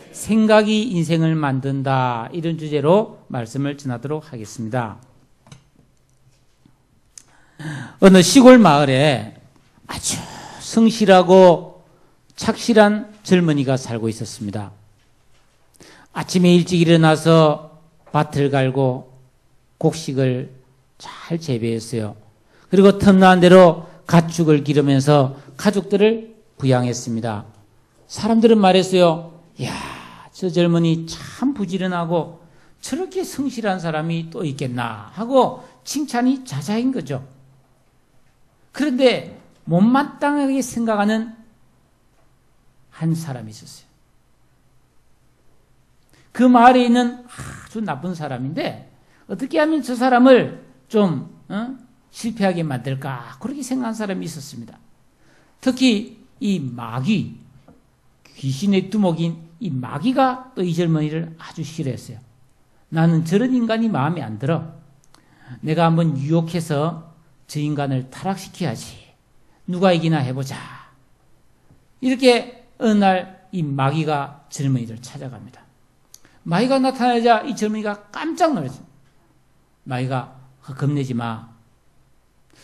생각이 인생을 만든다. 이런 주제로 말씀을 전하도록 하겠습니다. 어느 시골 마을에 아주 성실하고 착실한 젊은이가 살고 있었습니다. 아침에 일찍 일어나서 밭을 갈고 곡식을 잘 재배했어요. 그리고 틈나는 대로 가축을 기르면서 가족들을 부양했습니다. 사람들은 말했어요. 이야, 저 젊은이 참 부지런하고 저렇게 성실한 사람이 또 있겠나 하고 칭찬이 자자인 거죠. 그런데 못마땅하게 생각하는 한 사람이 있었어요. 그 마을에 있는 아주 나쁜 사람인데 어떻게 하면 저 사람을 좀 실패하게 만들까 그렇게 생각한 사람이 있었습니다. 특히 이 마귀, 귀신의 두목인 이 마귀가 또 이 젊은이를 아주 싫어했어요. 나는 저런 인간이 마음에 안 들어. 내가 한번 유혹해서 저 인간을 타락시켜야지. 누가 이기나 해보자. 이렇게 어느 날 이 마귀가 젊은이를 찾아갑니다. 마귀가 나타나자 이 젊은이가 깜짝 놀랐어요. 마귀가 겁내지 마.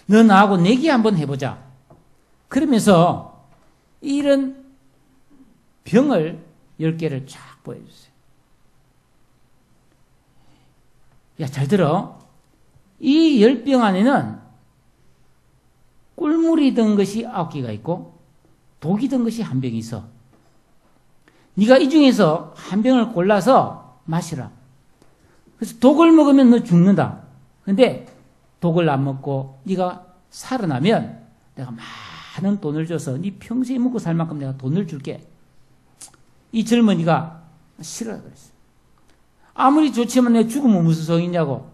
너 나하고 내기 한번 해보자. 그러면서 이런 병을 10개를 쫙 보여주세요. 야, 잘 들어. 이 10병 안에는 꿀물이 든 것이 9개가 있고 독이 든 것이 1병이 있어. 네가 이 중에서 1병을 골라서 마시라. 그래서 독을 먹으면 너 죽는다. 근데 독을 안 먹고 네가 살아나면 내가 많은 돈을 줘서 네 평생에 먹고 살 만큼 내가 돈을 줄게. 이 젊은이가 싫어 그랬어요. 아무리 좋지만 내가 죽으면 무슨 소용이 있냐고.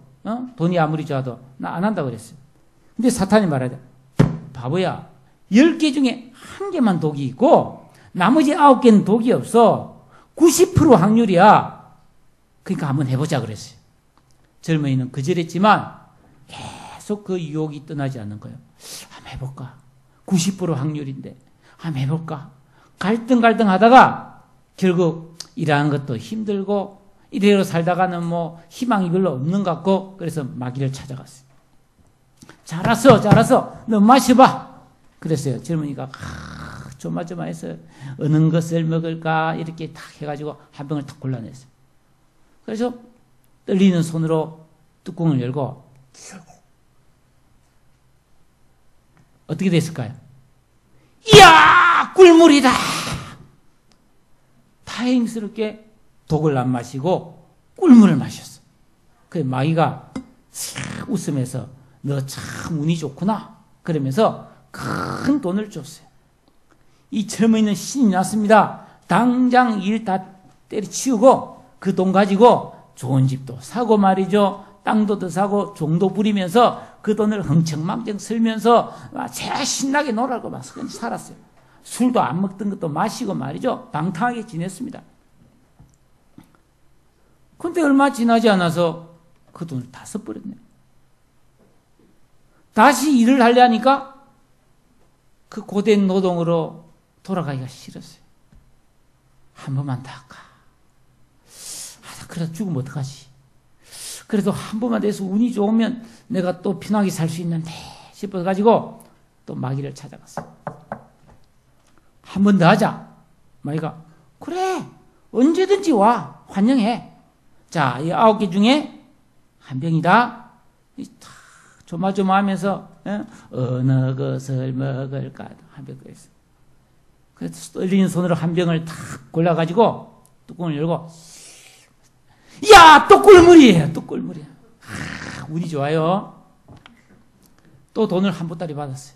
돈이 아무리 좋아도 나 안 한다고 그랬어요. 근데 사탄이 말하자. 바보야. 10개 중에 1개만 독이 있고 나머지 9개는 독이 없어. 90% 확률이야. 그러니까 한번 해보자 그랬어요. 젊은이는 거절했지만 계속 그 유혹이 떠나지 않는 거예요. 한번 해볼까? 90% 확률인데 한번 해볼까? 갈등 하다가 결국 일하는 것도 힘들고 이대로 살다가는 뭐 희망이 별로 없는 것 같고 그래서 마귀를 찾아갔어요. 잘했어. 너 마셔봐. 그랬어요. 젊은이가 조마조마해서 어느 것을 먹을까 이렇게 탁 해가지고 한 병을 탁 골라냈어요. 그래서 떨리는 손으로 뚜껑을 열고 어떻게 됐을까요? 이야, 꿀물이다. 다행스럽게 독을 안 마시고 꿀물을 마셨어. 그 마귀가 싹 웃으면서 너 참 운이 좋구나. 그러면서 큰 돈을 줬어요. 이 젊은이는 신이 났습니다. 당장 일 다 때려치우고 그 돈 가지고 좋은 집도 사고 말이죠. 땅도 더 사고 종도 부리면서 그 돈을 흥청망청 쓸면서 제일 신나게 놀라고 막 살았어요. 술도 안 먹던 것도 마시고 말이죠. 방탕하게 지냈습니다. 그런데 얼마 지나지 않아서 그 돈을 다 써버렸네요. 다시 일을 하려니까 그 고된 노동으로 돌아가기가 싫었어요. 한 번만 더 할까? 그래도 죽으면 어떡하지? 그래도 한 번만 돼서 운이 좋으면 내가 또 편하게 살 수 있는데 싶어가지고 또 마귀를 찾아갔어요. 한 번 더 하자. 마귀가 그래 언제든지 와 환영해. 자, 이 9개 중에 1병이다. 조마조마하면서 어느 것을 먹을까 한 병 그랬어요. 그래서 떨리는 손으로 1병을 탁 골라가지고 뚜껑을 열고 야, 또 꿀물이에요. 운이 좋아요. 또 돈을 한 보따리 받았어요.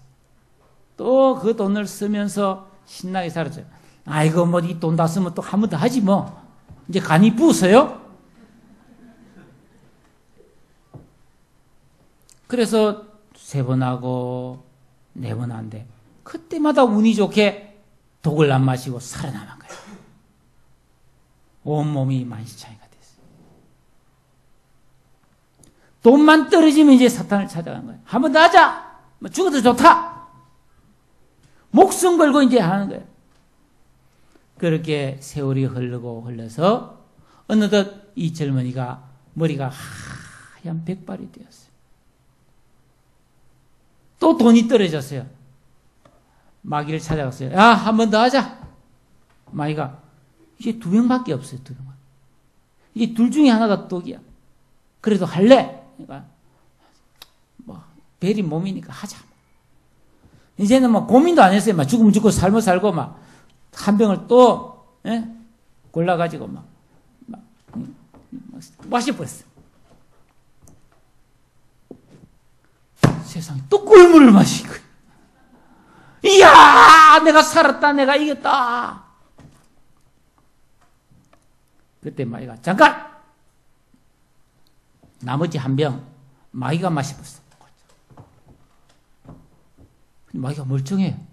또 그 돈을 쓰면서 신나게 살았죠. 아이고 뭐 이 돈 다 쓰면 또 한 번 더 하지 뭐. 이제 간이 부었어요. 그래서 3번 하고 4번 한데 그때마다 운이 좋게 독을 안 마시고 살아남은 거예요. 온몸이 만시창이가 됐어요. 돈만 떨어지면 이제 사탄을 찾아간 거예요. 한 번 더 하자. 뭐 죽어도 좋다. 목숨 걸고 이제 하는 거예요. 그렇게 세월이 흐르고 흘러서 어느덧 이 젊은이가 머리가 하얀 백발이 되었어요. 또 돈이 떨어졌어요. 마귀를 찾아갔어요. 야, 한 번 더 하자. 마귀가 이제 2명밖에 없어요. 2명. 이제 둘 중에 하나가 독이야. 그래도 할래? 그러니까 뭐 벨이 몸이니까 하자. 이제는 뭐 고민도 안 했어요. 막 죽으면 죽고 살면 살고 막 한 병을 또 골라가지고 막 마셔버렸어요. 세상에 또 꿀물을 마시고. 이야, 내가 살았다, 내가 이겼다. 그때 마귀가 잠깐! 나머지 한 병 마귀가 마셔버렸어. 마귀가 멀쩡해요.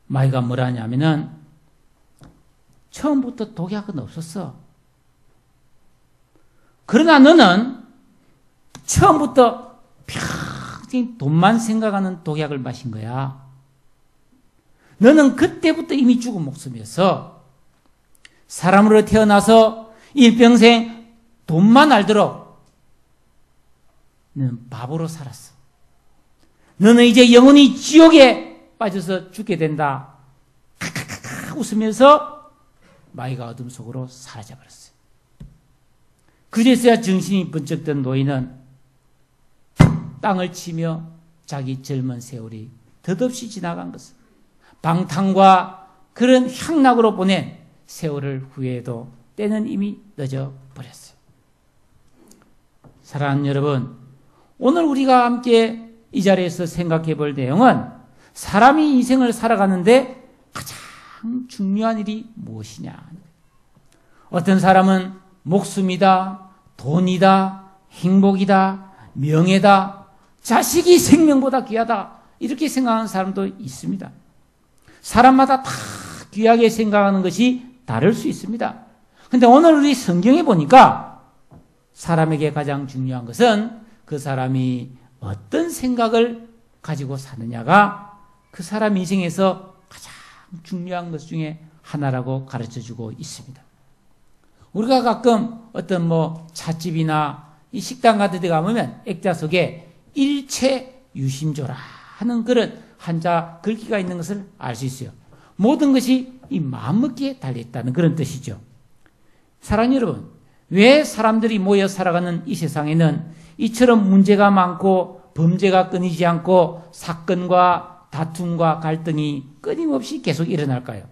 마귀가 뭐라 하냐면은 처음부터 독약은 없었어. 그러나 너는 처음부터 평생 돈만 생각하는 독약을 마신 거야. 너는 그때부터 이미 죽은 목숨이었어. 사람으로 태어나서 일평생 돈만 알도록 너는 바보로 살았어. 너는 이제 영원히 지옥에 빠져서 죽게 된다. 카카카카 웃으면서 마귀가 어둠 속으로 사라져버렸어요. 그제서야 정신이 번쩍 든 노인은 땅을 치며 자기 젊은 세월이 덧없이 지나간 것을 방탕과 그런 향락으로 보낸 세월을 후회해도 때는 이미 늦어버렸어요. 사랑하는 여러분, 오늘 우리가 함께 이 자리에서 생각해 볼 내용은 사람이 인생을 살아가는데 가장 중요한 일이 무엇이냐. 어떤 사람은 목숨이다, 돈이다, 행복이다, 명예다, 자식이 생명보다 귀하다 이렇게 생각하는 사람도 있습니다. 사람마다 다 귀하게 생각하는 것이 다를 수 있습니다. 그런데 오늘 우리 성경에 보니까 사람에게 가장 중요한 것은 그 사람이 어떤 생각을 가지고 사느냐가 그 사람 인생에서 가장 중요한 것 중에 하나라고 가르쳐주고 있습니다. 우리가 가끔 어떤 찻집이나 이 식당 같은 데 가보면 액자 속에 일체유심조라 하는 그런 한자 글귀가 있는 것을 알 수 있어요. 모든 것이 이 마음먹기에 달려있다는 그런 뜻이죠. 사랑하는 여러분, 왜 사람들이 모여 살아가는 이 세상에는 이처럼 문제가 많고 범죄가 끊이지 않고 사건과 다툼과 갈등이 끊임없이 계속 일어날까요?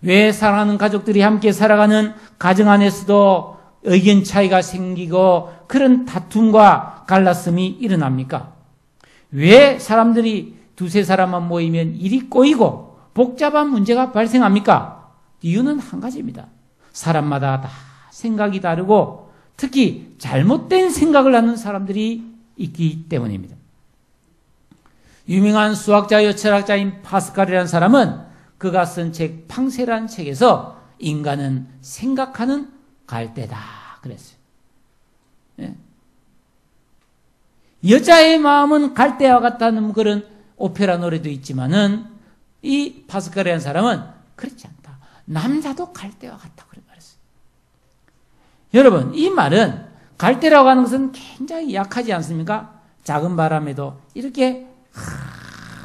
왜 사랑하는 가족들이 함께 살아가는 가정 안에서도 의견 차이가 생기고 그런 다툼과 갈라슴이 일어납니까? 왜 사람들이 두세 사람만 모이면 일이 꼬이고 복잡한 문제가 발생합니까? 이유는 한 가지입니다. 사람마다 다 생각이 다르고 특히 잘못된 생각을 하는 사람들이 있기 때문입니다. 유명한 수학자요 철학자인 파스칼이라는 사람은 그가 쓴 책 팡세라는 책에서 인간은 생각하는 갈대다 그랬어요. 예? 여자의 마음은 갈대와 같다는 그런 오페라 노래도 있지만은 이 파스칼이라는 사람은 그렇지 않다. 남자도 갈대와 같다 그래 말했어요. 여러분, 이 말은 갈대라고 하는 것은 굉장히 약하지 않습니까? 작은 바람에도 이렇게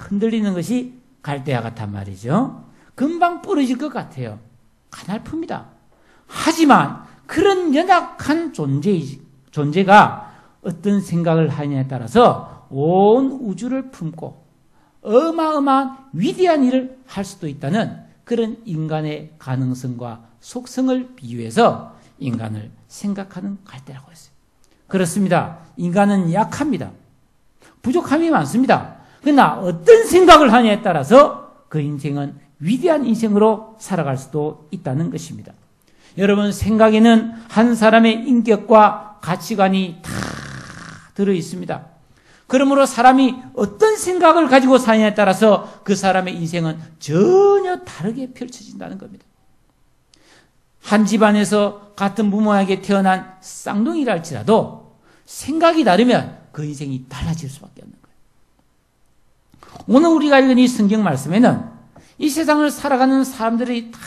흔들리는 것이 갈대와 같단 말이죠. 금방 부러질 것 같아요. 가냘픕니다. 하지만 그런 연약한 존재가 어떤 생각을 하느냐에 따라서 온 우주를 품고 어마어마한 위대한 일을 할 수도 있다는 그런 인간의 가능성과 속성을 비유해서 인간을 생각하는 갈대라고 했어요. 그렇습니다. 인간은 약합니다. 부족함이 많습니다. 그러나 어떤 생각을 하냐에 따라서 그 인생은 위대한 인생으로 살아갈 수도 있다는 것입니다. 여러분, 생각에는 한 사람의 인격과 가치관이 다 들어 있습니다. 그러므로 사람이 어떤 생각을 가지고 사느냐에 따라서 그 사람의 인생은 전혀 다르게 펼쳐진다는 겁니다. 한 집안에서 같은 부모에게 태어난 쌍둥이라 할지라도 생각이 다르면 그 인생이 달라질 수밖에 없는 거예요. 오늘 우리가 읽은 이 성경 말씀에는 이 세상을 살아가는 사람들이 다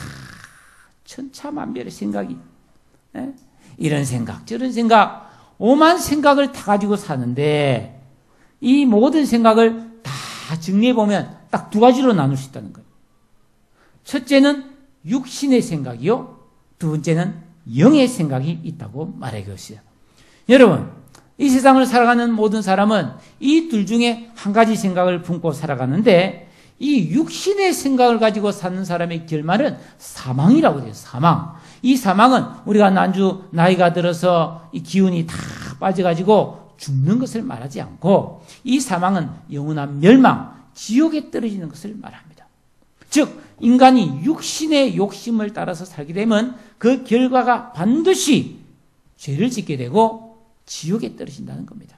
천차만별의 생각이, 이런 생각, 저런 생각, 오만 생각을 다 가지고 사는데, 이 모든 생각을 다 정리해보면 딱 두 가지로 나눌 수 있다는 거예요. 첫째는 육신의 생각이요. 두 번째는 영의 생각이 있다고 말해주었어요. 여러분, 이 세상을 살아가는 모든 사람은 이 둘 중에 한 가지 생각을 품고 살아가는데, 이 육신의 생각을 가지고 사는 사람의 결말은 사망이라고 돼요. 사망. 이 사망은 우리가 나이가 들어서 이 기운이 다 빠져가지고 죽는 것을 말하지 않고, 이 사망은 영원한 멸망, 지옥에 떨어지는 것을 말합니다. 즉 인간이 육신의 욕심을 따라서 살게 되면 그 결과가 반드시 죄를 짓게 되고 지옥에 떨어진다는 겁니다.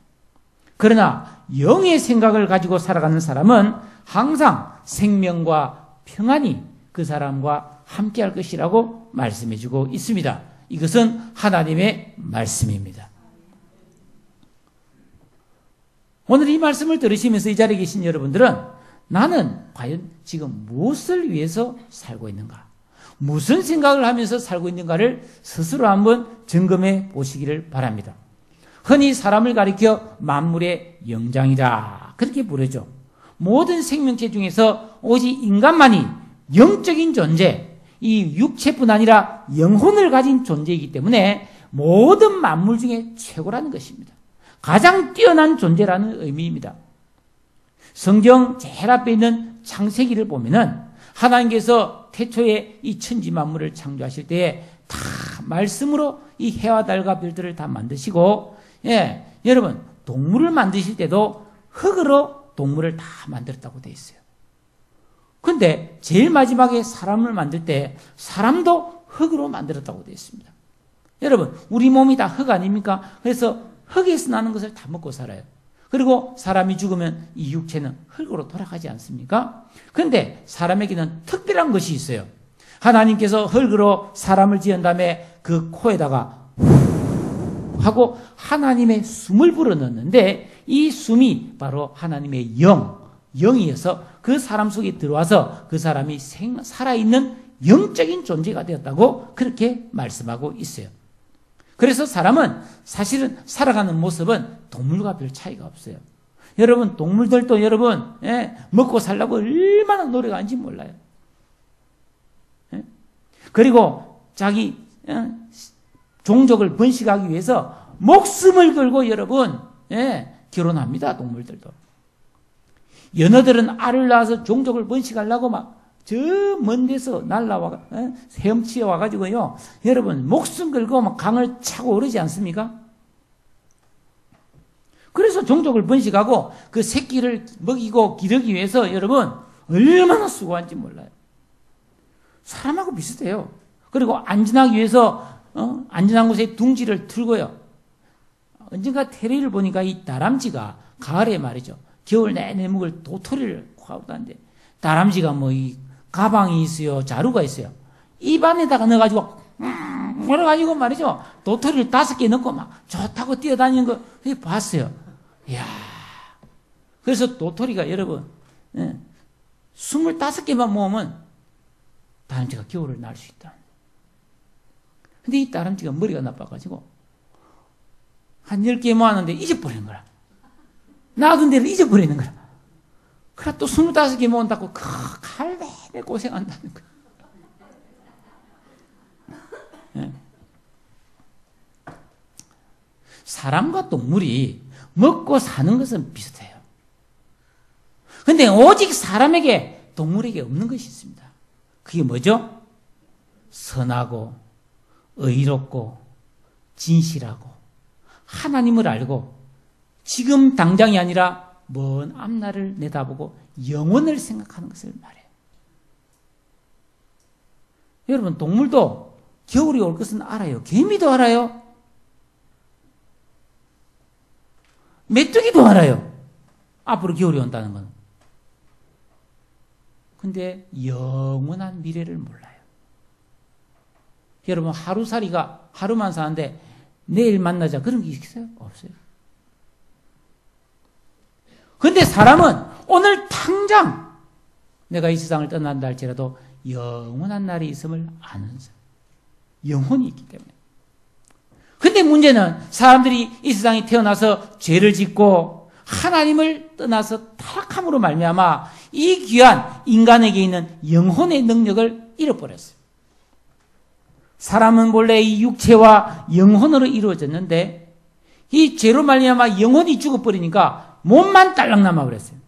그러나 영의 생각을 가지고 살아가는 사람은 항상 생명과 평안이 그 사람과 함께할 것이라고 말씀해주고 있습니다. 이것은 하나님의 말씀입니다. 오늘 이 말씀을 들으시면서 이 자리에 계신 여러분들은 나는 과연 지금 무엇을 위해서 살고 있는가? 무슨 생각을 하면서 살고 있는가를 스스로 한번 점검해 보시기를 바랍니다. 흔히 사람을 가리켜 만물의 영장이다, 그렇게 부르죠. 모든 생명체 중에서 오직 인간만이 영적인 존재, 이 육체뿐 아니라 영혼을 가진 존재이기 때문에 모든 만물 중에 최고라는 것입니다. 가장 뛰어난 존재라는 의미입니다. 성경 제일 앞에 있는 창세기를 보면은 하나님께서 태초에 이 천지 만물을 창조하실 때에 다 말씀으로 이 해와 달과 별들을 다 만드시고, 여러분 동물을 만드실 때도 흙으로 동물을 다 만들었다고 되어 있어요. 근데 제일 마지막에 사람을 만들 때 사람도 흙으로 만들었다고 되어 있습니다. 여러분 우리 몸이 다 흙 아닙니까? 그래서 흙에서 나는 것을 다 먹고 살아요. 그리고 사람이 죽으면 이 육체는 흙으로 돌아가지 않습니까? 그런데 사람에게는 특별한 것이 있어요. 하나님께서 흙으로 사람을 지은 다음에 그 코에다가 후 하고 하나님의 숨을 불어넣는데, 이 숨이 바로 하나님의 영이어서 그 사람 속에 들어와서 그 사람이 살아있는 영적인 존재가 되었다고 그렇게 말씀하고 있어요. 그래서 사람은 사실은 살아가는 모습은 동물과 별 차이가 없어요. 여러분 동물들도 여러분 먹고 살려고 얼마나 노력하는지 몰라요. 그리고 자기 종족을 번식하기 위해서 목숨을 걸고 여러분 결혼합니다. 동물들도. 연어들은 알을 낳아서 종족을 번식하려고 막 저 먼 데서 날라와 헤엄치어 와가지고요, 여러분 목숨 걸고 막 강을 차고 오르지 않습니까? 그래서 종족을 번식하고 그 새끼를 먹이고 기르기 위해서 여러분 얼마나 수고한지 몰라요. 사람하고 비슷해요. 그리고 안전하기 위해서 안전한 곳에 둥지를 틀고요. 언젠가 테레비를 보니까 이 다람쥐가 가을에 말이죠, 겨울 내내 먹을 도토리를 구하다는데, 다람쥐가 뭐 이 가방이 있어요, 자루가 있어요. 입안에다가 넣어가지고 그래가지고 말이죠, 도토리를 5개 넣고 막 좋다고 뛰어다니는 거 봤어요. 이야. 그래서 도토리가 여러분 25개만 모으면 다람쥐가 겨울을 날 수 있다. 근데 이 다람쥐가 머리가 나빠가지고 한 10개 모았는데 잊어버리는 거라. 놔둔 데를 잊어버리는 거라. 그래 또 25개 모은다고 칼 내내 고생한다는 거야. 사람과 동물이 먹고 사는 것은 비슷해요. 근데 오직 사람에게, 동물에게 없는 것이 있습니다. 그게 뭐죠? 선하고 의롭고 진실하고 하나님을 알고 지금 당장이 아니라 먼 앞날을 내다보고 영원을 생각하는 것을 말해요. 여러분 동물도 겨울이 올 것은 알아요. 개미도 알아요. 메뚜기도 알아요. 앞으로 겨울이 온다는 건. 근데 영원한 미래를 몰라요. 여러분 하루살이가 하루만 사는데 내일 만나자 그런 게 있어요? 없어요. 근데 사람은 오늘 당장 내가 이 세상을 떠난다 할지라도 영원한 날이 있음을 아는 사람. 영혼이 있기 때문에. 근데 문제는 사람들이 이 세상에 태어나서 죄를 짓고 하나님을 떠나서 타락함으로 말미암아 이 귀한 인간에게 있는 영혼의 능력을 잃어버렸어요. 사람은 본래 이 육체와 영혼으로 이루어졌는데 이 죄로 말미암아 영혼이 죽어버리니까 몸만 딸랑 남아버렸어요.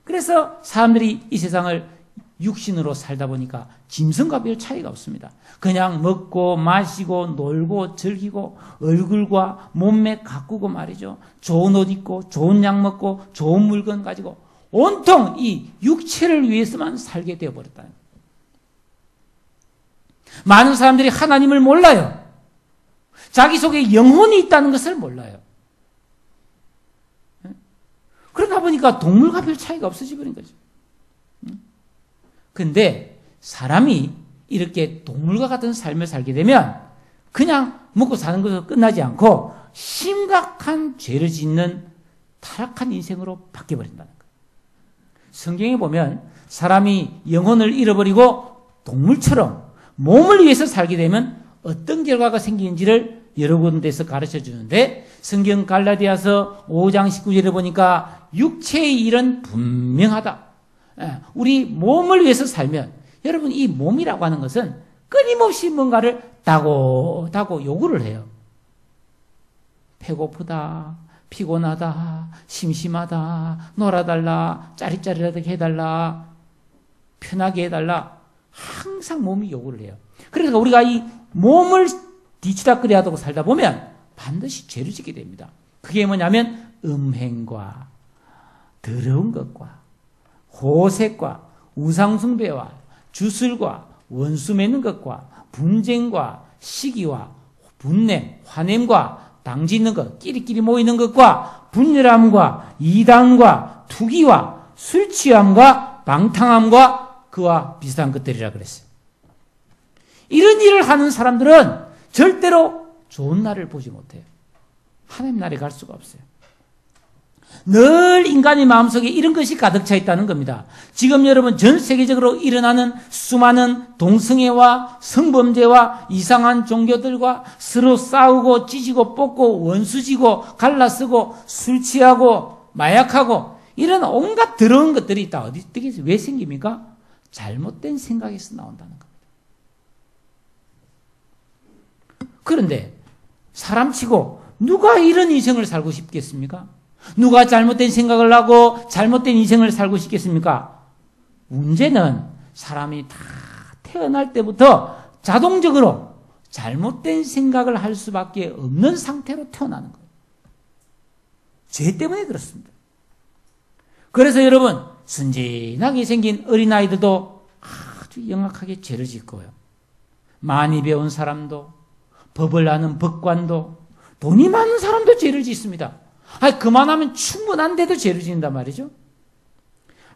그래서 사람들이 이 세상을 육신으로 살다 보니까 짐승과 별 차이가 없습니다. 그냥 먹고 마시고 놀고 즐기고 얼굴과 몸매 가꾸고 말이죠. 좋은 옷 입고 좋은 약 먹고 좋은 물건 가지고 온통 이 육체를 위해서만 살게 되어버렸다는 거예요. 많은 사람들이 하나님을 몰라요. 자기 속에 영혼이 있다는 것을 몰라요. 그러다 보니까 동물과 별 차이가 없어져 버린 거죠. 근데 사람이 이렇게 동물과 같은 삶을 살게 되면 그냥 먹고 사는 것으로 끝나지 않고 심각한 죄를 짓는 타락한 인생으로 바뀌어버린다는 거예요. 성경에 보면 사람이 영혼을 잃어버리고 동물처럼 몸을 위해서 살게 되면 어떤 결과가 생기는지를 여러 군데에서 가르쳐 주는데 성경 갈라디아서 5장 19절에 보니까 육체의 일은 분명하다. 우리 몸을 위해서 살면 여러분 이 몸이라고 하는 것은 끊임없이 뭔가를 다고 요구를 해요. 배고프다, 피곤하다, 심심하다, 놀아달라, 짜릿짜릿하게 해달라, 편하게 해달라. 항상 몸이 요구를 해요. 그래서 우리가 이 몸을 뒤치다꺼리 하고 살다 보면 반드시 죄를 짓게 됩니다. 그게 뭐냐면 음행과 더러운 것과 호색과 우상숭배와 주술과 원수 맺는 것과 분쟁과 시기와 분냄, 화냄과 당짓는 것, 끼리끼리 모이는 것과 분열함과 이단과 투기와 술 취함과 방탕함과 그와 비슷한 것들이라 그랬어요. 이런 일을 하는 사람들은 절대로 좋은 날을 보지 못해요. 하나님 나라에 갈 수가 없어요. 늘 인간의 마음속에 이런 것이 가득 차 있다는 겁니다. 지금 여러분 전 세계적으로 일어나는 수많은 동성애와 성범죄와 이상한 종교들과 서로 싸우고 찢고 뽑고 원수지고 갈라쓰고 술 취하고 마약하고 이런 온갖 더러운 것들이 다 어떻게 왜 생깁니까? 잘못된 생각에서 나온다는 겁니다. 그런데 사람치고 누가 이런 인생을 살고 싶겠습니까? 누가 잘못된 생각을 하고 잘못된 인생을 살고 싶겠습니까? 문제는 사람이 다 태어날 때부터 자동적으로 잘못된 생각을 할 수밖에 없는 상태로 태어나는 거예요. 죄 때문에 그렇습니다. 그래서 여러분 순진하게 생긴 어린아이들도 아주 영악하게 죄를 짓고요. 많이 배운 사람도 법을 아는 법관도 돈이 많은 사람도 죄를 짓습니다. 그만하면 충분한데도 죄를 짓는단 말이죠.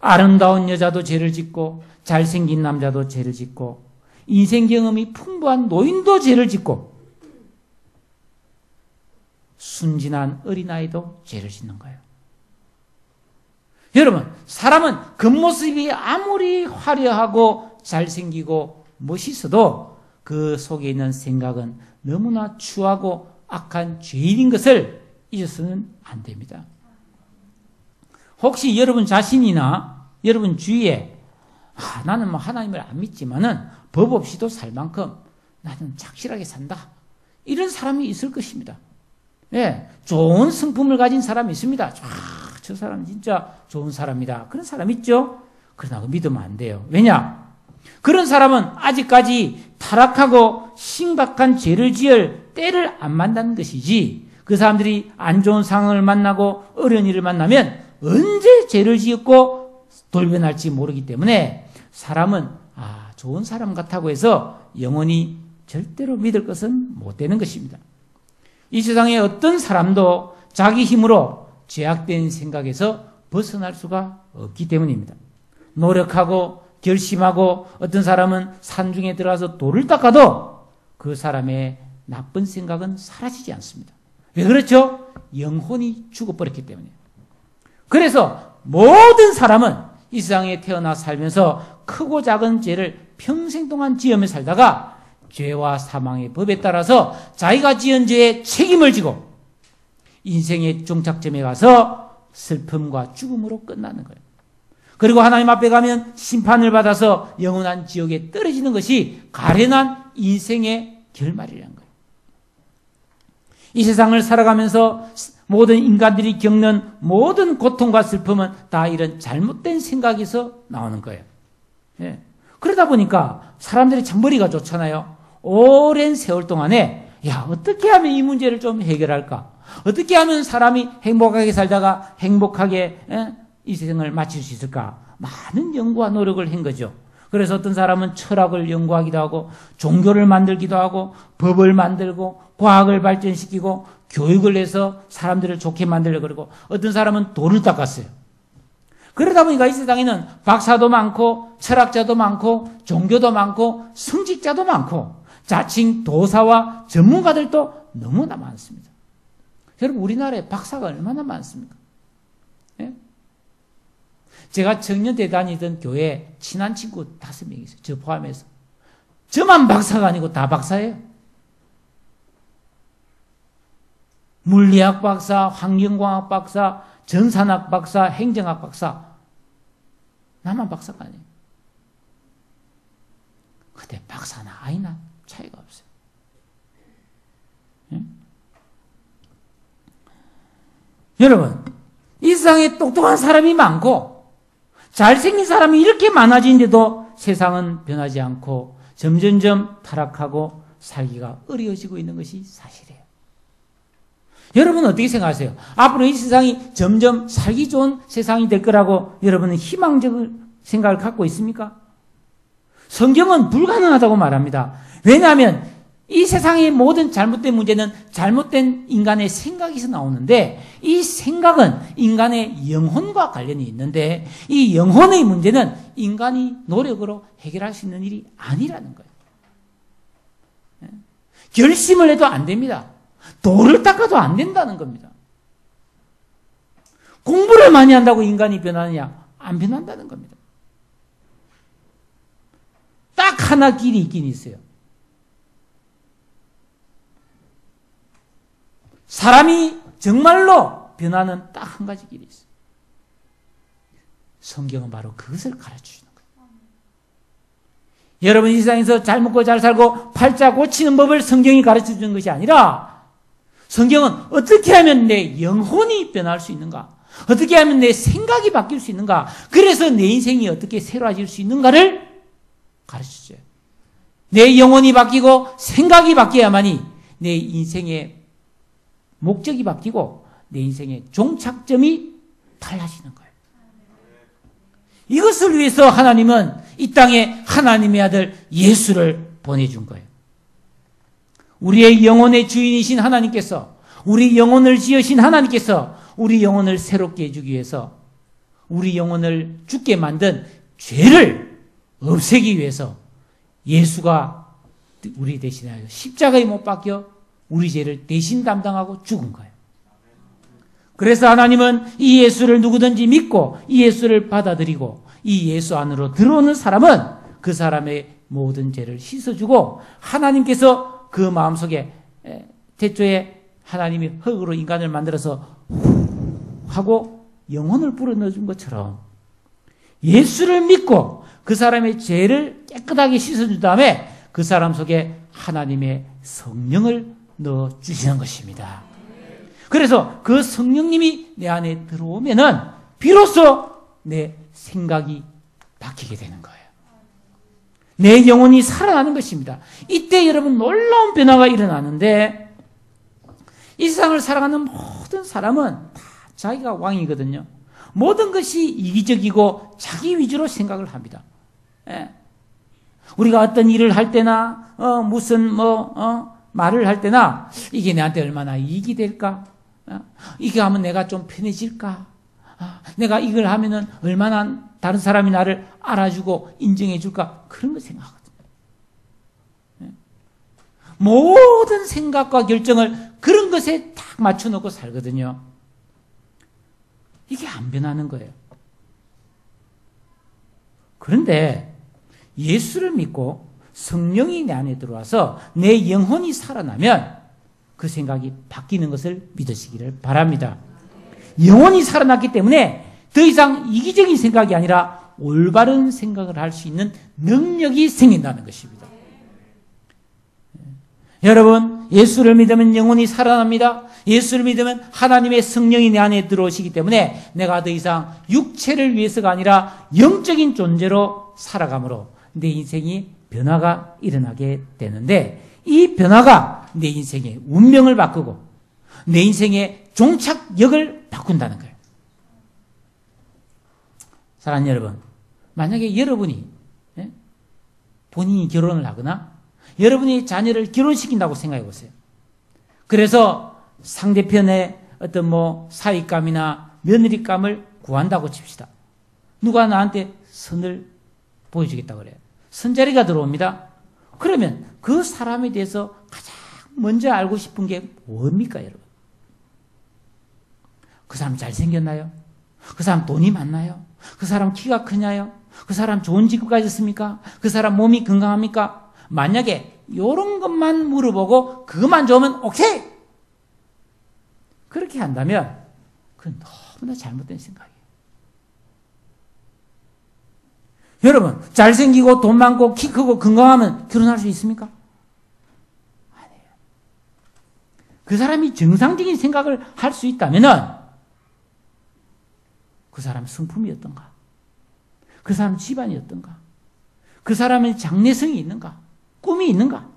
아름다운 여자도 죄를 짓고 잘생긴 남자도 죄를 짓고 인생 경험이 풍부한 노인도 죄를 짓고 순진한 어린아이도 죄를 짓는 거예요. 여러분 사람은 겉모습이 아무리 화려하고 잘생기고 멋있어도 그 속에 있는 생각은 너무나 추하고 악한 죄인인 것을 잊어서는 안 됩니다. 혹시 여러분 자신이나 여러분 주위에 나는 하나님을 안 믿지만은 법 없이도 살 만큼 나는 착실하게 산다. 이런 사람이 있을 것입니다. 예, 좋은 성품을 가진 사람이 있습니다. 저 사람 진짜 좋은 사람이다. 그런 사람 있죠? 그러나 믿으면 안 돼요. 왜냐? 그런 사람은 아직까지 타락하고 심각한 죄를 지을 때를 안 만나는 것이지 그 사람들이 안 좋은 상황을 만나고 어려운 일을 만나면 언제 죄를 지었고 돌변할지 모르기 때문에 사람은 좋은 사람 같다고 해서 영원히 절대로 믿을 것은 못 되는 것입니다. 이 세상에 어떤 사람도 자기 힘으로 죄악된 생각에서 벗어날 수가 없기 때문입니다. 노력하고 결심하고 어떤 사람은 산중에 들어가서 돌을 닦아도 그 사람의 나쁜 생각은 사라지지 않습니다. 왜 그렇죠? 영혼이 죽어버렸기 때문에. 그래서 모든 사람은 이 세상에 태어나 살면서 크고 작은 죄를 평생 동안 지으며 살다가 죄와 사망의 법에 따라서 자기가 지은 죄의 책임을 지고 인생의 종착점에 가서 슬픔과 죽음으로 끝나는 거예요. 그리고 하나님 앞에 가면 심판을 받아서 영원한 지옥에 떨어지는 것이 가련한 인생의 결말이라는 거예요. 이 세상을 살아가면서 모든 인간들이 겪는 모든 고통과 슬픔은 다 이런 잘못된 생각에서 나오는 거예요. 예. 그러다 보니까 사람들이 참 머리가 좋잖아요. 오랜 세월 동안에 어떻게 하면 이 문제를 좀 해결할까? 어떻게 하면 사람이 행복하게 살다가 행복하게 이 세상을 마칠 수 있을까? 많은 연구와 노력을 한 거죠. 그래서 어떤 사람은 철학을 연구하기도 하고 종교를 만들기도 하고 법을 만들고 과학을 발전시키고 교육을 해서 사람들을 좋게 만들려고 그러고 어떤 사람은 돌을 닦았어요. 그러다 보니까 이 세상에는 박사도 많고 철학자도 많고 종교도 많고 성직자도 많고 자칭 도사와 전문가들도 너무나 많습니다. 여러분 우리나라에 박사가 얼마나 많습니까? 예? 제가 청년대 다니던 교회에 친한 친구 5명 있어요. 저 포함해서. 저만 박사가 아니고 다 박사예요. 물리학 박사, 환경공학 박사, 전산학 박사, 행정학 박사. 나만 박사가 아니에요. 근데 박사나 아이나 차이가 없어요. 예? 여러분, 이 세상에 똑똑한 사람이 많고 잘생긴 사람이 이렇게 많아지는데도 세상은 변하지 않고 점점점 타락하고 살기가 어려워지고 있는 것이 사실이에요. 여러분은 어떻게 생각하세요? 앞으로 이 세상이 점점 살기 좋은 세상이 될 거라고 여러분은 희망적인 생각을 갖고 있습니까? 성경은 불가능하다고 말합니다. 왜냐하면 이 세상의 모든 잘못된 문제는 잘못된 인간의 생각에서 나오는데 이 생각은 인간의 영혼과 관련이 있는데 이 영혼의 문제는 인간이 노력으로 해결할 수 있는 일이 아니라는 거예요. 결심을 해도 안 됩니다. 돌을 닦아도 안 된다는 겁니다. 공부를 많이 한다고 인간이 변하느냐? 안 변한다는 겁니다. 딱 하나 길이 있긴 있어요. 사람이 정말로 변하는 딱 한 가지 길이 있어요. 성경은 바로 그것을 가르쳐주는 거예요. 여러분 이 세상에서 잘 먹고 잘 살고 팔자 고치는 법을 성경이 가르쳐주는 것이 아니라 성경은 어떻게 하면 내 영혼이 변할 수 있는가? 어떻게 하면 내 생각이 바뀔 수 있는가? 그래서 내 인생이 어떻게 새로워질 수 있는가를 가르쳐줘요. 내 영혼이 바뀌고 생각이 바뀌어야만이 내 인생의 목적이 바뀌고 내 인생의 종착점이 달라지는 거예요. 이것을 위해서 하나님은 이 땅에 하나님의 아들 예수를 보내준 거예요. 우리의 영혼의 주인이신 하나님께서 우리 영혼을 지으신 하나님께서 우리 영혼을 새롭게 해주기 위해서 우리 영혼을 죽게 만든 죄를 없애기 위해서 예수가 우리 대신하여 십자가에 못 박혀 우리 죄를 대신 담당하고 죽은 거예요. 그래서 하나님은 이 예수를 누구든지 믿고 이 예수를 받아들이고 이 예수 안으로 들어오는 사람은 그 사람의 모든 죄를 씻어주고 하나님께서 그 마음속에 태초에 하나님이 흙으로 인간을 만들어서 하고 영혼을 불어넣어준 것처럼 예수를 믿고 그 사람의 죄를 깨끗하게 씻어준 다음에 그 사람 속에 하나님의 성령을 넣어주시는 것입니다. 그래서 그 성령님이 내 안에 들어오면은 비로소 내 생각이 바뀌게 되는 거예요. 내 영혼이 살아나는 것입니다. 이때 여러분 놀라운 변화가 일어나는데 이 세상을 살아가는 모든 사람은 다 자기가 왕이거든요. 모든 것이 이기적이고 자기 위주로 생각을 합니다. 예. 우리가 어떤 일을 할 때나 무슨 말을 할 때나 이게 내한테 얼마나 이익이 될까? 이거 하면 내가 좀 편해질까? 내가 이걸 하면은 얼마나 다른 사람이 나를 알아주고 인정해 줄까? 그런 거 생각하거든요. 모든 생각과 결정을 그런 것에 딱 맞춰놓고 살거든요. 이게 안 변하는 거예요. 그런데 예수를 믿고 성령이 내 안에 들어와서 내 영혼이 살아나면 그 생각이 바뀌는 것을 믿으시기를 바랍니다. 영혼이 살아났기 때문에 더 이상 이기적인 생각이 아니라 올바른 생각을 할 수 있는 능력이 생긴다는 것입니다. 여러분, 예수를 믿으면 영혼이 살아납니다. 예수를 믿으면 하나님의 성령이 내 안에 들어오시기 때문에 내가 더 이상 육체를 위해서가 아니라 영적인 존재로 살아감으로 내 인생이 변화가 일어나게 되는데, 이 변화가 내 인생의 운명을 바꾸고 내 인생의 종착역을 바꾼다는 거예요. 사랑하는 여러분, 만약에 여러분이 본인이 결혼을 하거나 여러분이 자녀를 결혼시킨다고 생각해 보세요. 그래서 상대편의 어떤 사위감이나 며느리감을 구한다고 칩시다. 누가 나한테 선을 보여주겠다고 그래요. 선자리가 들어옵니다. 그러면 그 사람에 대해서 가장 먼저 알고 싶은 게 뭡니까, 여러분? 그 사람 잘생겼나요? 그 사람 돈이 많나요? 그 사람 키가 크냐요? 그 사람 좋은 직업 가졌습니까? 그 사람 몸이 건강합니까? 만약에 이런 것만 물어보고 그것만 좋으면 오케이! 그렇게 한다면 그건 너무나 잘못된 생각이에요. 여러분, 잘생기고 돈 많고 키 크고 건강하면 결혼할 수 있습니까? 아니에요. 그 사람이 정상적인 생각을 할 수 있다면은 그 사람 성품이 어떤가? 그 사람 집안이 어떤가? 그 사람의 장래성이 있는가? 꿈이 있는가?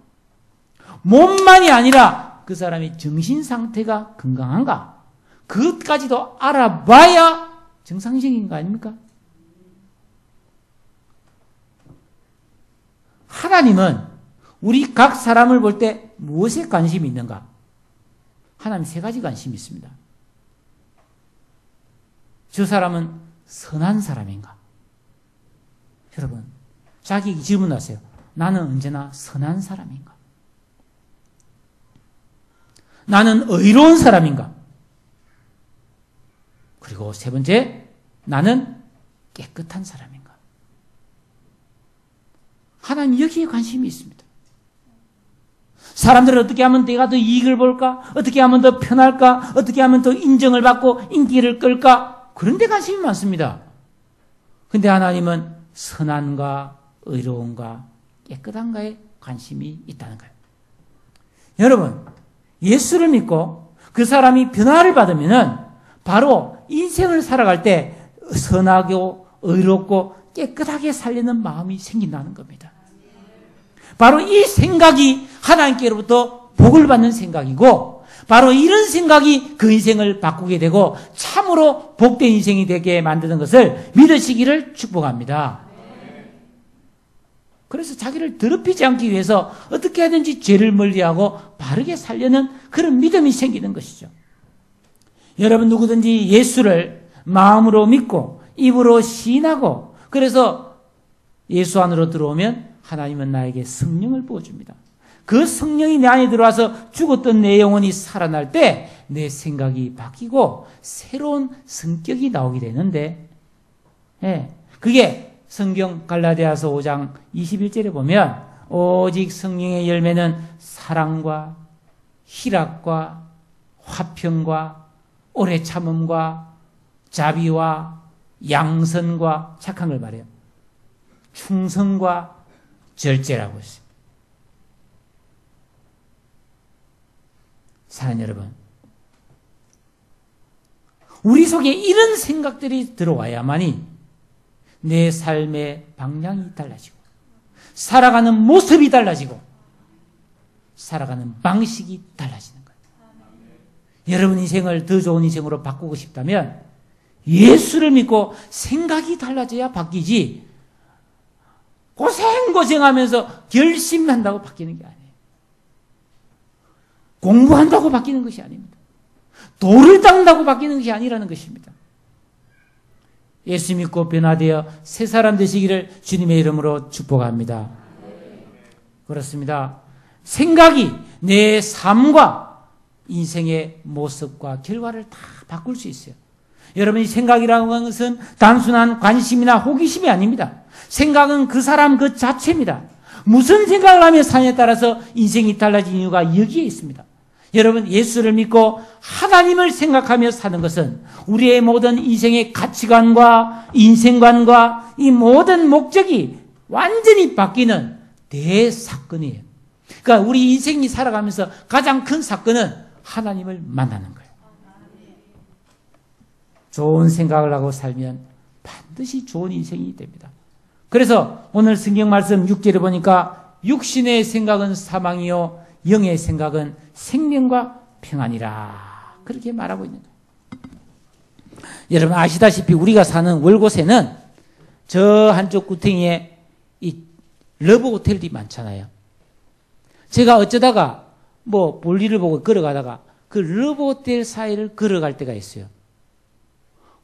몸만이 아니라 그 사람의 정신 상태가 건강한가? 그것까지도 알아봐야 정상적인 거 아닙니까? 하나님은 우리 각 사람을 볼 때 무엇에 관심이 있는가? 하나님 세 가지 관심이 있습니다. 저 사람은 선한 사람인가? 여러분, 자기에게 질문하세요. 나는 언제나 선한 사람인가? 나는 의로운 사람인가? 그리고 세 번째, 나는 깨끗한 사람인가? 하나님 여기에 관심이 있습니다. 사람들은 어떻게 하면 내가 더 이익을 볼까? 어떻게 하면 더 편할까? 어떻게 하면 더 인정을 받고 인기를 끌까? 그런 데 관심이 많습니다. 근데 하나님은 선한가, 의로운가, 깨끗한가에 관심이 있다는 거예요. 여러분, 예수를 믿고 그 사람이 변화를 받으면은 바로 인생을 살아갈 때 선하고 의롭고 깨끗하게 살려는 마음이 생긴다는 겁니다. 바로 이 생각이 하나님께로부터 복을 받는 생각이고, 바로 이런 생각이 그 인생을 바꾸게 되고 참으로 복된 인생이 되게 만드는 것을 믿으시기를 축복합니다. 그래서 자기를 더럽히지 않기 위해서 어떻게 하든지 죄를 멀리하고 바르게 살려는 그런 믿음이 생기는 것이죠. 여러분, 누구든지 예수를 마음으로 믿고 입으로 시인하고 그래서 예수 안으로 들어오면 하나님은 나에게 성령을 부어줍니다. 그 성령이 내 안에 들어와서 죽었던 내 영혼이 살아날 때 내 생각이 바뀌고 새로운 성격이 나오게 되는데, 그게 성경 갈라디아서 5장 21절에 보면 오직 성령의 열매는 사랑과 희락과 화평과 오래 참음과 자비와 양선과 착한 걸 말해요. 충성과 절제라고 했어요. 사랑하는 여러분, 우리 속에 이런 생각들이 들어와야만이 내 삶의 방향이 달라지고 살아가는 모습이 달라지고 살아가는 방식이 달라지는 거예요. 여러분 인생을 더 좋은 인생으로 바꾸고 싶다면 예수를 믿고 생각이 달라져야 바뀌지, 고생하면서 결심한다고 바뀌는 게 아니에요. 공부한다고 바뀌는 것이 아닙니다. 돌을 닦는다고 바뀌는 것이 아니라는 것입니다. 예수 믿고 변화되어 새 사람 되시기를 주님의 이름으로 축복합니다. 그렇습니다. 생각이 내 삶과 인생의 모습과 결과를 다 바꿀 수 있어요. 여러분이 생각이라는 것은 단순한 관심이나 호기심이 아닙니다. 생각은 그 사람 그 자체입니다. 무슨 생각을 하며 사느냐에 따라서 인생이 달라진 이유가 여기에 있습니다. 여러분, 예수를 믿고 하나님을 생각하며 사는 것은 우리의 모든 인생의 가치관과 인생관과 이 모든 목적이 완전히 바뀌는 대사건이에요. 그러니까 우리 인생이 살아가면서 가장 큰 사건은 하나님을 만나는 거예요. 좋은 생각을 하고 살면 반드시 좋은 인생이 됩니다. 그래서 오늘 성경 말씀 6절에 보니까 육신의 생각은 사망이요 영의 생각은 생명과 평안이라 그렇게 말하고 있는 거예요. 여러분 아시다시피 우리가 사는 월곶에는 저 한쪽 구덩이에 이 러브 호텔들이 많잖아요. 제가 어쩌다가 뭐 볼일을 보고 걸어가다가 그 러브 호텔 사이를 걸어갈 때가 있어요.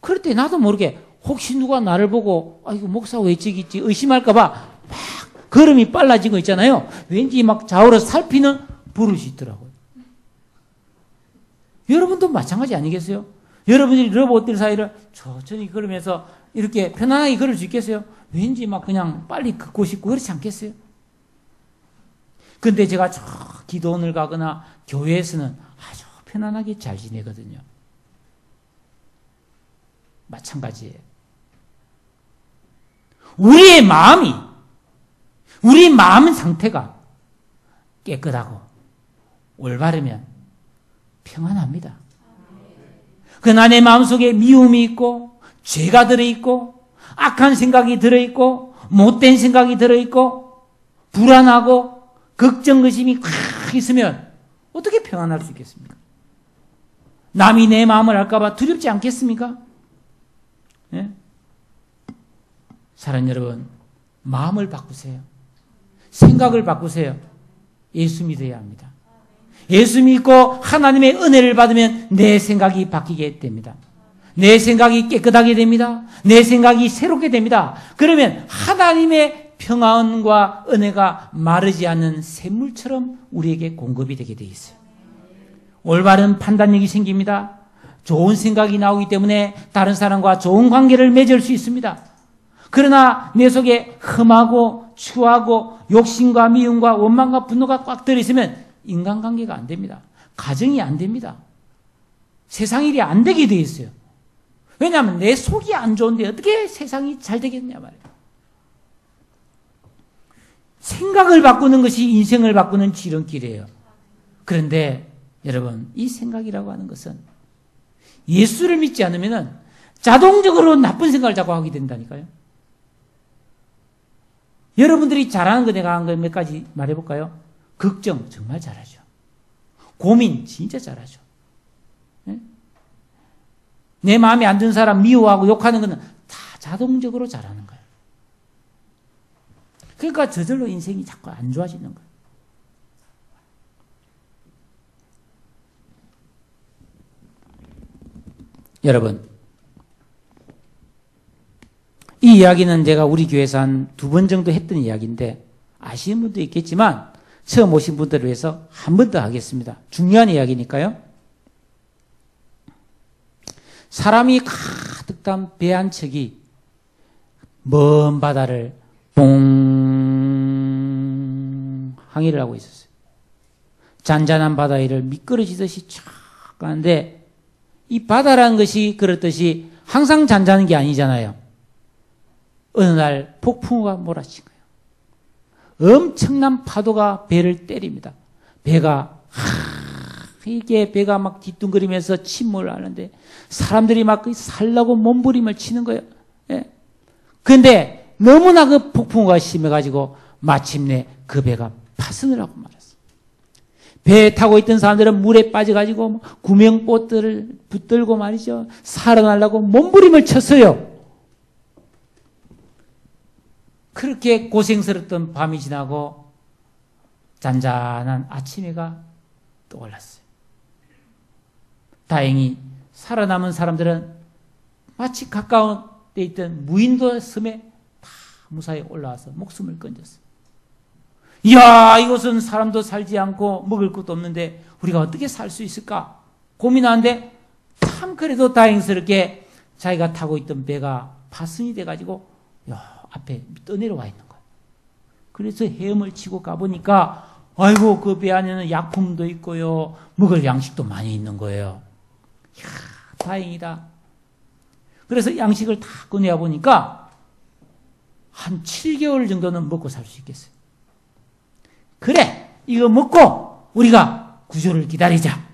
그럴 때 나도 모르게 혹시 누가 나를 보고 이거 목사 왜 저기 있지 의심할까봐 막 걸음이 빨라지고 있잖아요. 왠지 막 좌우로 살피는 버릇이 있더라고요. 여러분도 마찬가지 아니겠어요? 여러분들이 러브 호텔 사이를 천천히 걸으면서 이렇게 편안하게 걸을 수 있겠어요? 왠지 막 그냥 빨리 걷고 싶고 그렇지 않겠어요? 근데 제가 저 기도원을 가거나 교회에서는 아주 편안하게 잘 지내거든요. 마찬가지예요. 우리 마음 상태가 깨끗하고 올바르면 평안합니다. 그러나 내 마음속에 미움이 있고 죄가 들어있고 악한 생각이 들어있고 못된 생각이 들어있고 불안하고 걱정, 의심이 꽉 있으면 어떻게 평안할 수 있겠습니까? 남이 내 마음을 알까봐 두렵지 않겠습니까? 예? 사랑하는 여러분, 마음을 바꾸세요. 생각을 바꾸세요. 예수 믿어야 합니다. 예수 믿고 하나님의 은혜를 받으면 내 생각이 바뀌게 됩니다. 내 생각이 깨끗하게 됩니다. 내 생각이 새롭게 됩니다. 그러면 하나님의 평안과 은혜가 마르지 않는 샘물처럼 우리에게 공급이 되게 되어 있어요. 올바른 판단력이 생깁니다. 좋은 생각이 나오기 때문에 다른 사람과 좋은 관계를 맺을 수 있습니다. 그러나 내 속에 흠하고 추하고 욕심과 미움과 원망과 분노가 꽉 들어있으면 인간관계가 안 됩니다. 가정이 안 됩니다. 세상 일이 안 되게 되어 있어요. 왜냐하면 내 속이 안 좋은데 어떻게 세상이 잘 되겠냐 말이에요. 생각을 바꾸는 것이 인생을 바꾸는 지름길이에요. 그런데 여러분, 이 생각이라고 하는 것은 예수를 믿지 않으면 자동적으로 나쁜 생각을 자꾸 하게 된다니까요. 여러분들이 잘하는 거 내가 한 거 몇 가지 말해볼까요? 걱정 정말 잘하죠. 고민 진짜 잘하죠. 네? 내 마음에 안 드는 사람 미워하고 욕하는 거는 다 자동적으로 잘하는 거예요. 그러니까 저절로 인생이 자꾸 안 좋아지는 거예요. 여러분, 이 이야기는 제가 우리 교회에서 한 2번 정도 했던 이야기인데 아시는 분도 있겠지만 처음 오신 분들을 위해서 한 번 더 하겠습니다. 중요한 이야기니까요. 사람이 가득 담은 배 한 척이 먼 바다를 봉 항해를 하고 있었어요. 잔잔한 바다 위를 미끄러지듯이 쫙 가는데 이 바다라는 것이 그렇듯이 항상 잔잔한 게 아니잖아요. 어느 날 폭풍우가 몰아친 거예요. 엄청난 파도가 배를 때립니다. 이게 배가 막 뒤뚱거리면서 침몰을 하는데 사람들이 막 살라고 몸부림을 치는 거예요. 예. 그런데 너무나 그 폭풍우가 심해가지고 마침내 그 배가 파손을 하고 말았어요. 배에 타고 있던 사람들은 물에 빠져가지고 구명보트를 붙들고 말이죠. 살아나려고 몸부림을 쳤어요. 그렇게 고생스럽던 밤이 지나고 잔잔한 아침해가 떠올랐어요. 다행히 살아남은 사람들은 마치 가까운 데 있던 무인도 섬에 다 무사히 올라와서 목숨을 건졌어요. 이야, 이곳은 사람도 살지 않고 먹을 것도 없는데 우리가 어떻게 살 수 있을까 고민하는데 참 그래도 다행스럽게 자기가 타고 있던 배가 파손이 돼가지고 앞에 떠내려와 있는 거예요. 그래서 헤엄을 치고 가보니까 아이고 그 배 안에는 약품도 있고요. 먹을 양식도 많이 있는 거예요. 이야, 다행이다. 그래서 양식을 다 꺼내와 보니까 한 7개월 정도는 먹고 살 수 있겠어요. 그래, 이거 먹고 우리가 구조를 기다리자.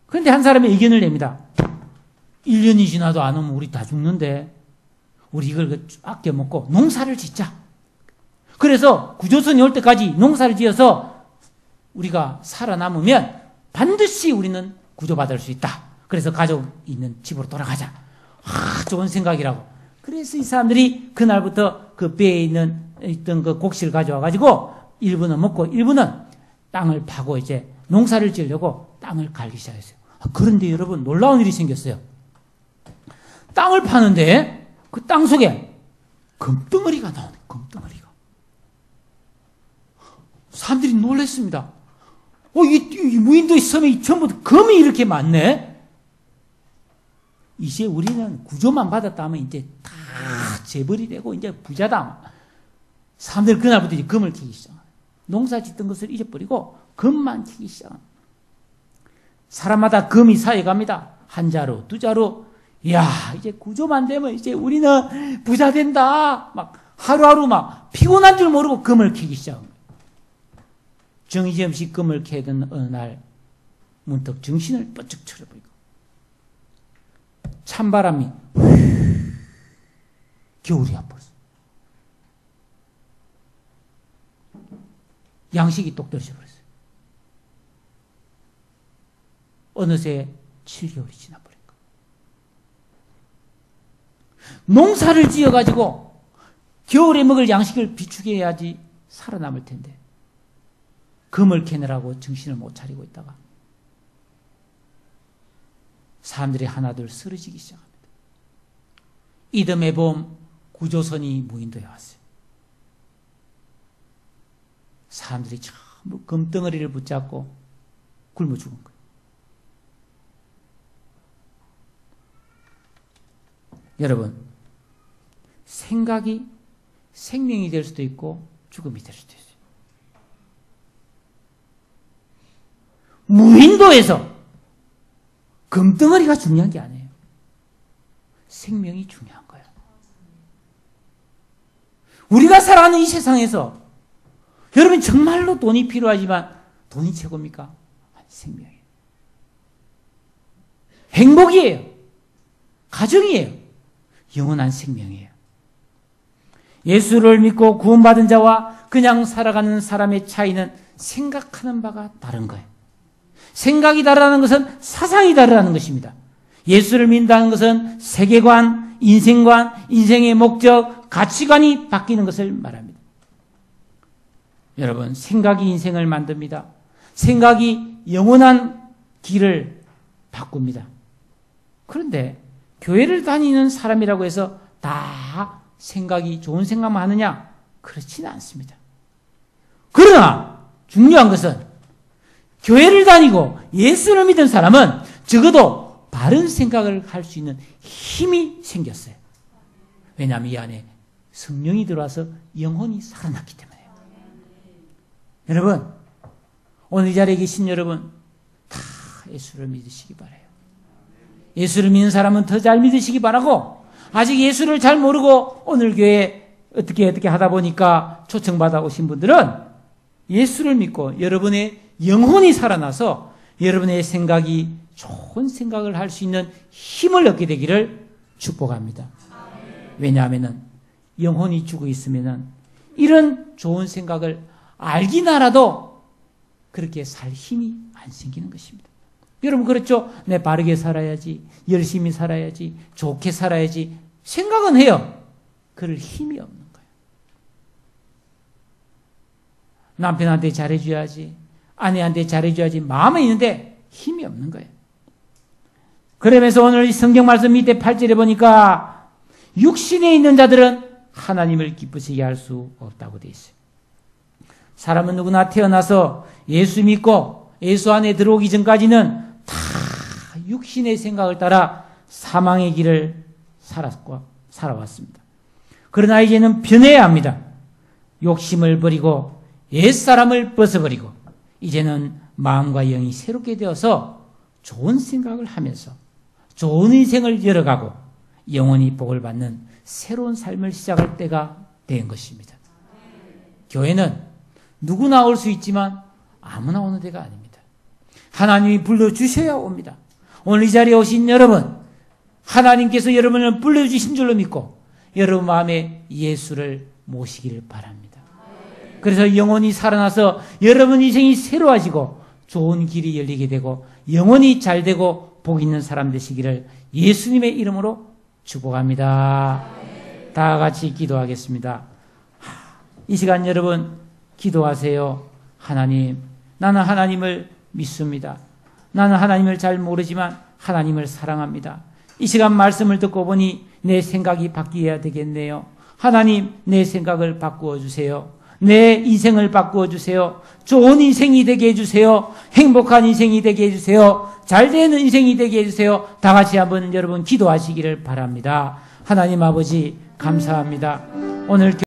그런데 한 사람이 의견을 냅니다. 1년이 지나도 안 오면 우리 다 죽는데 우리 이걸 아껴 먹고 농사를 짓자. 그래서 구조선이 올 때까지 농사를 지어서 우리가 살아남으면 반드시 우리는 구조받을 수 있다. 그래서 가족 있는 집으로 돌아가자. 좋은 생각이라고. 그래서 이 사람들이 그날부터 그 배에 있던 그 곡식을 가져와 가지고 일부는 먹고 일부는 땅을 파고 이제 농사를 지으려고 땅을 갈기 시작했어요. 그런데 여러분 놀라운 일이 생겼어요. 땅을 파는데 그 땅 속에 금덩어리가 나오네. 금덩어리가. 사람들이 놀랐습니다. 이 무인도의 섬이 전부 금이 이렇게 많네. 이제 우리는 구조만 받았다 하면 이제 다 재벌이 되고 이제 부자다. 사람들이 그날부터 이제 금을 캐기 시작합니다. 농사 짓던 것을 잊어버리고 금만 캐기 시작합니다. 사람마다 금이 쌓여갑니다. 한 자루, 두 자루. 이야, 이제 구조만 되면 이제 우리는 부자 된다. 막 하루하루 막 피곤한 줄 모르고 금을 캐기 시작합니다. 정신없이 금을 캐던 어느 날 문득 정신을 뻗쩍 차려버리고 찬바람이 겨울이 와버렸어요. 양식이 똑 떨어져 버렸어요. 어느새 7개월이 지나버린 거예요. 농사를 지어가지고 겨울에 먹을 양식을 비축해 야지 살아남을 텐데 금을 캐느라고 정신을 못 차리고 있다가 사람들이 하나둘 쓰러지기 시작합니다. 이듬해 봄 구조선이 무인도에 왔어요. 사람들이 전부 금덩어리를 붙잡고 굶어 죽은 거예요. 여러분, 생각이 생명이 될 수도 있고 죽음이 될 수도 있어요. 무인도에서 금덩어리가 중요한 게 아니에요. 생명이 중요한 거예요. 우리가 살아가는 이 세상에서 여러분 정말로 돈이 필요하지만 돈이 최고입니까? 생명이에요. 행복이에요. 가정이에요. 영원한 생명이에요. 예수를 믿고 구원받은 자와 그냥 살아가는 사람의 차이는 생각하는 바가 다른 거예요. 생각이 다르다는 것은 사상이 다르다는 것입니다. 예수를 믿는다는 것은 세계관, 인생관, 인생의 목적, 가치관이 바뀌는 것을 말합니다. 여러분, 생각이 인생을 만듭니다. 생각이 영원한 길을 바꿉니다. 그런데 교회를 다니는 사람이라고 해서 다 생각이 좋은 생각만 하느냐? 그렇지는 않습니다. 그러나 중요한 것은 교회를 다니고 예수를 믿은 사람은 적어도 바른 생각을 할 수 있는 힘이 생겼어요. 왜냐하면 이 안에 성령이 들어와서 영혼이 살아났기 때문에요. 여러분, 오늘 이 자리에 계신 여러분 다 예수를 믿으시기 바라요. 예수를 믿는 사람은 더 잘 믿으시기 바라고, 아직 예수를 잘 모르고 오늘 교회에 어떻게 하다 보니까 초청받아 오신 분들은 예수를 믿고 여러분의 영혼이 살아나서 여러분의 생각이 좋은 생각을 할 수 있는 힘을 얻게 되기를 축복합니다. 왜냐하면 영혼이 죽어 있으면 이런 좋은 생각을 알긴 알아도 그렇게 살 힘이 안 생기는 것입니다. 여러분 그렇죠? 내 바르게 살아야지, 열심히 살아야지, 좋게 살아야지 생각은 해요. 그럴 힘이 없는 거예요. 남편한테 잘해줘야지, 아내한테 잘해줘야지 마음에 있는데 힘이 없는 거예요. 그러면서 오늘 이 성경 말씀 밑에 8절에 보니까 육신에 있는 자들은 하나님을 기쁘시게 할 수 없다고 되어 있어요. 사람은 누구나 태어나서 예수 믿고 예수 안에 들어오기 전까지는 다 육신의 생각을 따라 사망의 길을 살아왔습니다. 그러나 이제는 변해야 합니다. 욕심을 버리고 옛사람을 벗어버리고 이제는 마음과 영이 새롭게 되어서 좋은 생각을 하면서 좋은 인생을 열어가고 영원히 복을 받는 새로운 삶을 시작할 때가 된 것입니다. 교회는 누구나 올 수 있지만 아무나 오는 데가 아닙니다. 하나님이 불러주셔야 옵니다. 오늘 이 자리에 오신 여러분, 하나님께서 여러분을 불러주신 줄로 믿고 여러분 마음에 예수를 모시기를 바랍니다. 그래서 영원히 살아나서 여러분 인생이 새로워지고 좋은 길이 열리게 되고 영원히 잘되고 복 있는 사람 되시기를 예수님의 이름으로 축복합니다. 다 같이 기도하겠습니다. 이 시간 여러분 기도하세요. 하나님, 나는 하나님을 믿습니다. 나는 하나님을 잘 모르지만 하나님을 사랑합니다. 이 시간 말씀을 듣고 보니 내 생각이 바뀌어야 되겠네요. 하나님, 내 생각을 바꾸어 주세요. 내 인생을 바꾸어 주세요. 좋은 인생이 되게 해주세요. 행복한 인생이 되게 해주세요. 잘되는 인생이 되게 해주세요. 다 같이 한번 여러분 기도하시기를 바랍니다. 하나님 아버지 감사합니다. 오늘